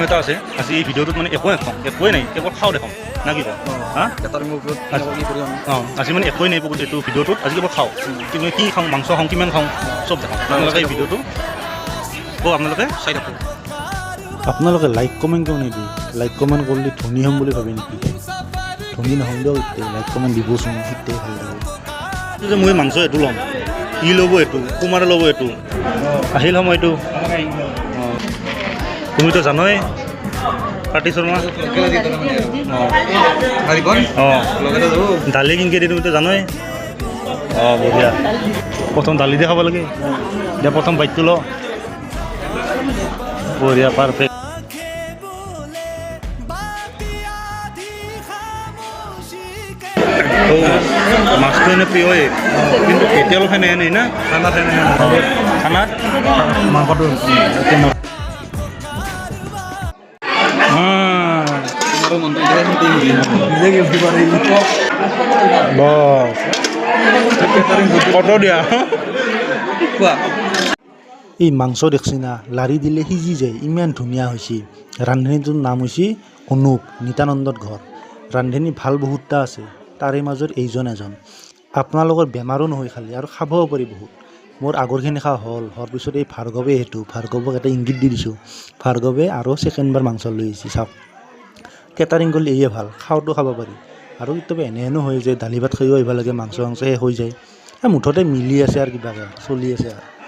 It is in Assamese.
এটা আছে আজি এই ভিডিঅ'টোত মানে একোৱে নাই কেৱল খাওঁ দেখাম না কি কওঁ হা আজি মানে একোৱে নাই এইটো ভিডিঅ'টোত আজি কেৱল খাওঁ কিন্তু কি খাওঁ মাংস খাওঁ কিমান খাওঁ চব দেখাম আপোনালোকে এই ভিডিঅ'টো আপোনালোকে চাই থাকক আপোনালোকে লাইক কমেণ্ট কিয় নিদিয়ে লাইক কমেণ্ট কৰিলে ধনী হ'ম বুলি ভাবে নেকি ধনী নহ'ম দিয়ক এতিয়া লাইক কমেণ্ট দিবচোন সেইটোৱে ভাল লাগে যে মই মাংস এইটো ল'ম ই ল'ব এইটো কুমাৰে ল'ব এইটো আহিল সময়টো তুমিতো জানই পাৰ্টি শৰ্মা দালি কিনকে দি তুমিতো জানই বঢ়িয়া প্ৰথম দালি দিয়ে খাব লাগে এতিয়া প্ৰথম বাইকটো ল বঢ়িয়া পাৰফেক্ট মাছটো এনে প্ৰিয়ই কিন্তু কেতিয়ালো খাই নাই না খানাত খানাত মাংসটো দিয়া এই মাংস দেখছি না লাৰি দিলে সিজি যায় ইমান ধুনীয়া হৈছে ৰান্ধনীটোৰ নাম হৈছে অনুপ নিতানন্দৰ ঘৰ ৰান্ধনী ভাল বহুতটা আছে তাৰে মাজত এইজন এজন আপোনালোকৰ বেমাৰো নহয় খালি আৰু খাবও পাৰি বহুত মোৰ আগৰখিনি খোৱা হোৱাৰ পিছত এই ভাৰ্গৱে ভাৰ্গৱক এটা ইংগিত দি দিছোঁ ভাৰ্গৱে আৰু ছেকেণ্ডবাৰ মাংস লৈ আহিছে চাওক কেটাৰিং কৰিলে এয়ে ভাল খাওঁতো খাব পাৰি আৰু কেতিয়াবা এনেহেনো হৈ যায় দালি ভাত খাইও আহিব লাগে মাংস শেষ হৈ যায় মুঠতে মিলি আছে আৰু কিবাকৈ চলি আছে আৰু